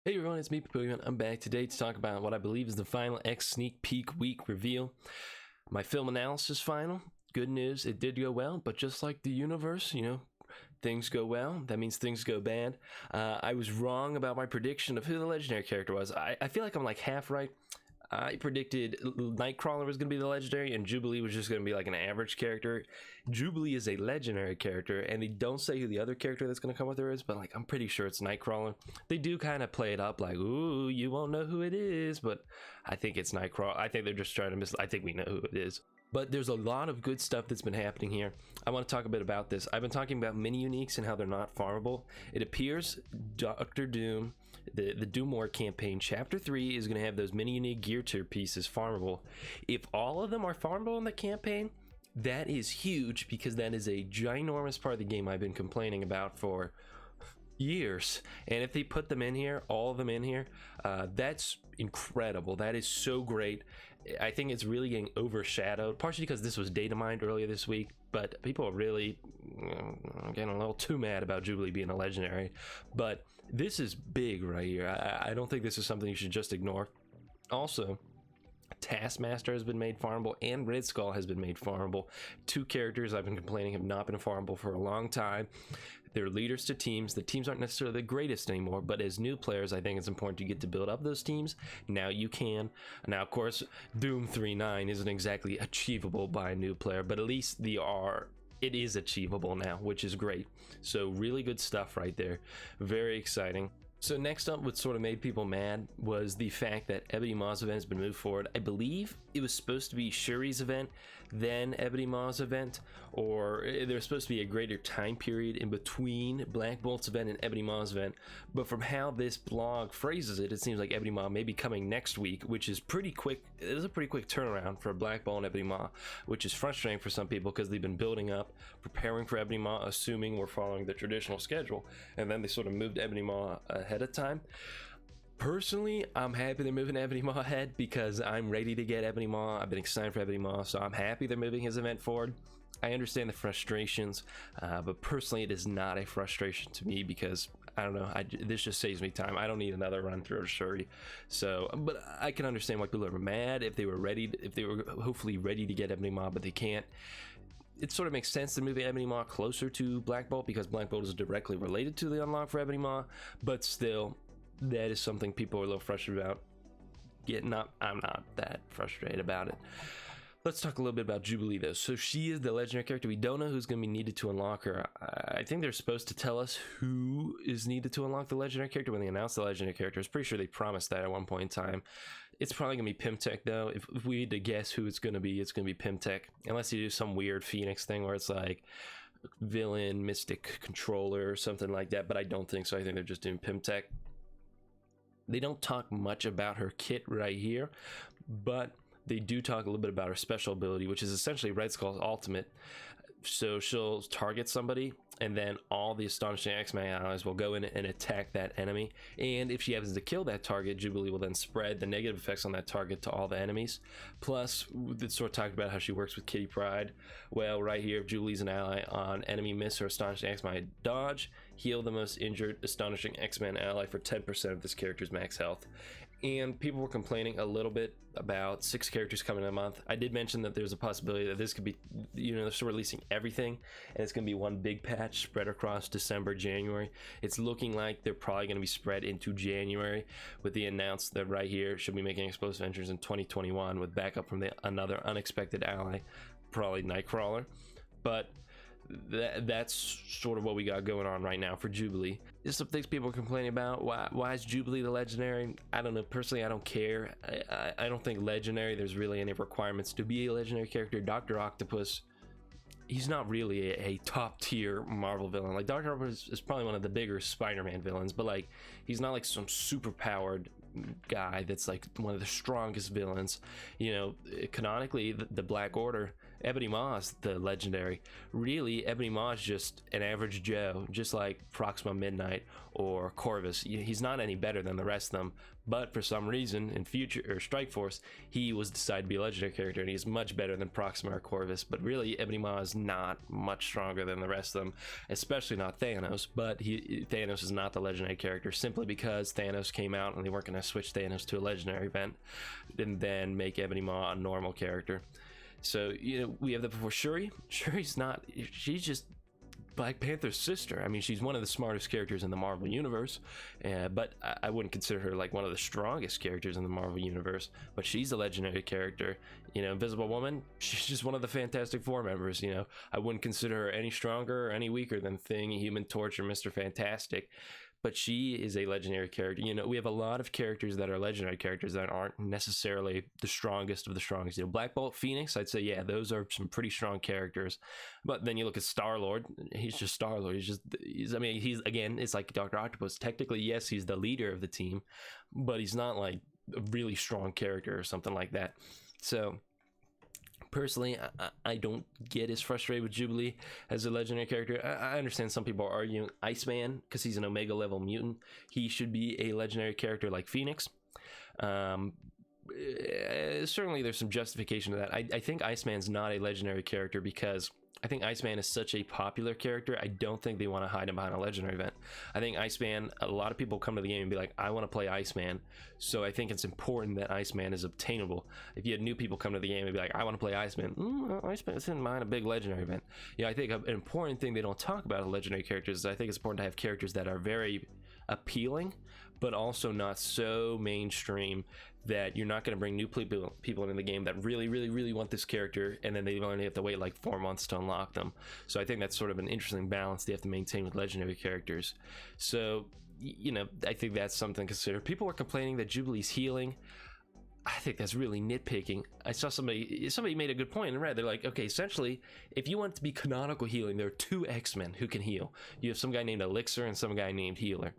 Hey everyone, it's me, Papillion. I'm back today to talk about what I believe is the final X sneak peek week reveal. My film analysis final. Good news, it did go well, but just like the universe, things go well, that means things go bad. I was wrong about my prediction of who the legendary character was. I feel like I'm like half right. I predicted Nightcrawler was going to be the legendary and Jubilee was just going to be like an average character. Jubilee is a legendary character, and they don't say who the other character that's going to come with her is, but like I'm pretty sure it's Nightcrawler. They do kind of play it up like, ooh, you won't know who it is, but I think it's Nightcrawler. I think they're just trying to I think we know who it is. But there's a lot of good stuff that's been happening here. I want to talk a bit about this. I've been talking about mini uniques and how they're not farmable. It appears Dr. Doom, the Doom War campaign, Chapter 3 is going to have those mini unique gear tier pieces farmable. If all of them are farmable in the campaign, that is huge because that is a ginormous part of the game I've been complaining about for years. And if they put them in here, all of them in here, that's incredible. That is so great. I think it's really getting overshadowed, partially because this was data mined earlier this week, but people are really getting a little too mad about Jubilee being a legendary. But this is big right here. I don't think this is something you should just ignore. Also, Taskmaster has been made farmable and Red Skull has been made farmable. Two characters I've been complaining have not been farmable for a long time. They're leaders to teams. The teams aren't necessarily the greatest anymore, but as new players, I think it's important to get to build up those teams. Now you can. Now, of course, Doom 3.9 isn't exactly achievable by a new player, but at least it is achievable now, which is great. So really good stuff right there. Very exciting. So next up, what sort of made people mad was the fact that Ebony Maw's event has been moved forward. I believe it was supposed to be Shuri's event, then Ebony Maw's event, or there was supposed to be a greater time period in between Black Bolt's event and Ebony Maw's event. But from how this blog phrases it, it seems like Ebony Maw may be coming next week, which is pretty quick. It is a pretty quick turnaround for Black Bolt and Ebony Maw, which is frustrating for some people because they've been building up, preparing for Ebony Maw, assuming we're following the traditional schedule, and then they sort of moved Ebony Maw ahead of time. Personally, I'm happy they're moving Ebony Maw ahead because I'm ready to get Ebony Maw. I've been excited for Ebony Maw, so I'm happy they're moving his event forward. I understand the frustrations, but personally it is not a frustration to me because I don't know, this just saves me time. I don't need another run through of Shuri. So, but I can understand why people are mad if they were hopefully ready to get Ebony Maw, but they can't. It sort of makes sense to move Ebony Maw closer to Black Bolt because Black Bolt is directly related to the unlock for Ebony Maw, but still, that is something people are a little frustrated about. I'm not that frustrated about it. Let's talk a little bit about Jubilee though. So she is the legendary character. We don't know who's going to be needed to unlock her. I think they're supposed to tell us who is needed to unlock the legendary character when they announce the legendary character. I was pretty sure they promised that at one point in time. It's probably going to be Pimtech though. If we had to guess who it's going to be Pimtech. Unless you do some weird Phoenix thing where it's like villain, mystic controller or something like that. But I don't think so. I think they're just doing Pimtech. They don't talk much about her kit right here, but they do talk a little bit about her special ability, which is essentially Red Skull's ultimate. So she'll target somebody, and then all the Astonishing X-Men allies will go in and attack that enemy. And if she happens to kill that target, Jubilee will then spread the negative effects on that target to all the enemies. Plus, it's sort of talked about how she works with Kitty Pryde. Well, right here, if Jubilee's an ally on enemy miss or Astonishing X-Men dodge, heal the most injured Astonishing X-Men ally for 10% of this character's max health. And people were complaining a little bit about 6 characters coming in a month. I did mention that there's a possibility that this could be, they're still releasing everything, and it's going to be one big patch spread across December, January. It's looking like they're probably going to be spread into January, with the announced that right here should be making explosive entries in 2021 with backup from another unexpected ally, probably Nightcrawler. But that's sort of what we got going on right now for Jubilee. There's some things people are complaining about. Why is Jubilee the legendary? I don't know. Personally, I don't care. I don't think legendary, there's really any requirements to be a legendary character. Dr. Octopus, he's not really a top tier Marvel villain. Like Dr. Octopus is probably one of the bigger Spider-Man villains, but like he's not like some super powered guy that's like one of the strongest villains. Canonically, the Black Order Ebony Maw is the legendary. Really, Ebony Maw is just an average Joe, just like Proxima Midnight or Corvus. He's not any better than the rest of them, but for some reason in Future or Strike Force, he was decided to be a legendary character, and he's much better than Proxima or Corvus. But really, Ebony Maw is not much stronger than the rest of them, especially not Thanos. But Thanos is not the legendary character simply because Thanos came out and they weren't going to switch Thanos to a legendary event and then make Ebony Maw a normal character. So, we have that before Shuri. Shuri's not, she's just Black Panther's sister. I mean, she's one of the smartest characters in the Marvel Universe, but I wouldn't consider her like one of the strongest characters in the Marvel Universe, but she's a legendary character. Invisible Woman, she's just one of the Fantastic Four members. I wouldn't consider her any stronger or any weaker than Thing, Human Torch, or Mr. Fantastic. But she is a legendary character. We have a lot of characters that are legendary characters that aren't necessarily the strongest of the strongest. Black Bolt, Phoenix, I'd say, yeah, those are some pretty strong characters. But then you look at Star-Lord, he's just Star-Lord. He's again, it's like Dr. Octopus. Technically, yes, he's the leader of the team, but he's not like a really strong character or something like that. So personally, I don't get as frustrated with Jubilee as a legendary character. I understand some people are arguing Iceman, because he's an Omega level mutant, he should be a legendary character like Phoenix. Certainly there's some justification to that. I think Iceman's not a legendary character because I think Iceman is such a popular character. I don't think they want to hide him behind a legendary event. I think Iceman, a lot of people come to the game and be like, I want to play Iceman. So I think it's important that Iceman is obtainable. If you had new people come to the game and be like, I want to play Iceman, Iceman isn't mind a big legendary event. I think an important thing they don't talk about with legendary characters is I think it's important to have characters that are very appealing, but also not so mainstream that you're not going to bring new people into the game that really want this character, and then they only have to wait like 4 months to unlock them. So I think that's sort of an interesting balance they have to maintain with legendary characters. So I think that's something to consider. People were complaining that Jubilee's healing. I think that's really nitpicking. I saw somebody made a good point in Red. They're like, okay, essentially, if you want it to be canonical healing, there are two X-Men who can heal. You have some guy named Elixir and some guy named Healer.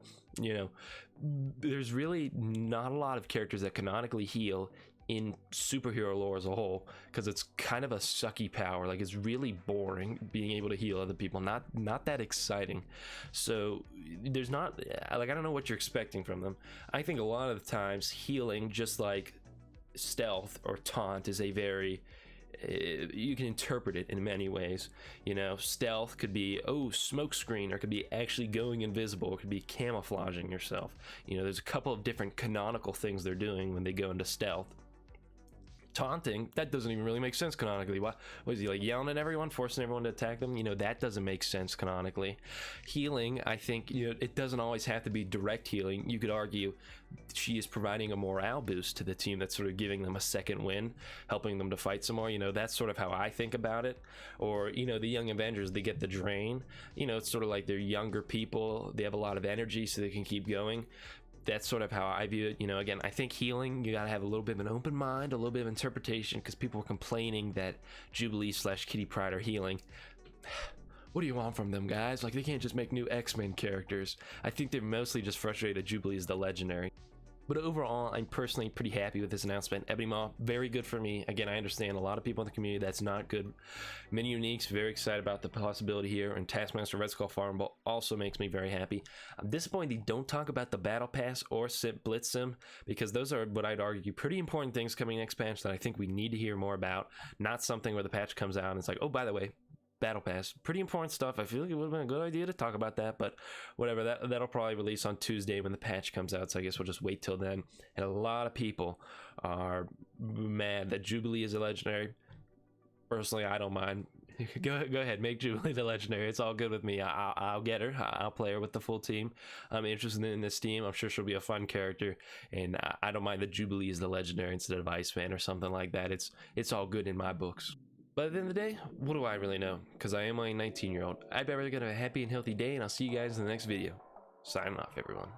There's really not a lot of characters that canonically heal in superhero lore as a whole, because it's kind of a sucky power. Like, it's really boring being able to heal other people, not that exciting. So there's not, like, I don't know what you're expecting from them. I think a lot of the times healing, just like stealth or taunt, is a very, you can interpret it in many ways. Stealth could be smoke screen, or it could be actually going invisible, or it could be camouflaging yourself. There's a couple of different canonical things they're doing when they go into stealth. Taunting, that doesn't even really make sense canonically. What was he like, yelling at everyone, forcing everyone to attack them? That doesn't make sense canonically. Healing, I think, it doesn't always have to be direct healing. You could argue she is providing a morale boost to the team that's sort of giving them a second win, helping them to fight some more. That's sort of how I think about it. Or the Young Avengers, they get the drain. It's sort of like they're younger people, they have a lot of energy so they can keep going. That's sort of how I view it. Again, I think healing, you gotta have a little bit of an open mind, a little bit of interpretation, because people were complaining that Jubilee / Kitty Pryde are healing. What do you want from them, guys? Like, they can't just make new X-Men characters. I think they're mostly just frustrated Jubilee is the legendary. But overall, I'm personally pretty happy with this announcement. Ebony Maw, very good for me. Again, I understand a lot of people in the community that's not good. Many Uniques, very excited about the possibility here. And Taskmaster Red Skull Farmable also makes me very happy. I'm disappointed they don't talk about the Battle Pass or Blitz Sim, because those are what I'd argue pretty important things coming next patch that I think we need to hear more about. Not something where the patch comes out and it's like, oh, by the way, Battle Pass, pretty important stuff. I feel like it would have been a good idea to talk about that, but whatever. That'll probably release on Tuesday when the patch comes out, so I guess we'll just wait till then. And a lot of people are mad that Jubilee is a legendary. Personally, I don't mind. Go ahead, make Jubilee the legendary. It's all good with me. I'll get her. I'll play her with the full team. I'm interested in this team. I'm sure she'll be a fun character, and I don't mind that Jubilee is the legendary instead of Iceman or something like that. It's all good in my books. But at the end of the day, what do I really know? Because I am only a 19-year-old. I bet we're going to have a happy and healthy day, and I'll see you guys in the next video. Signing off, everyone.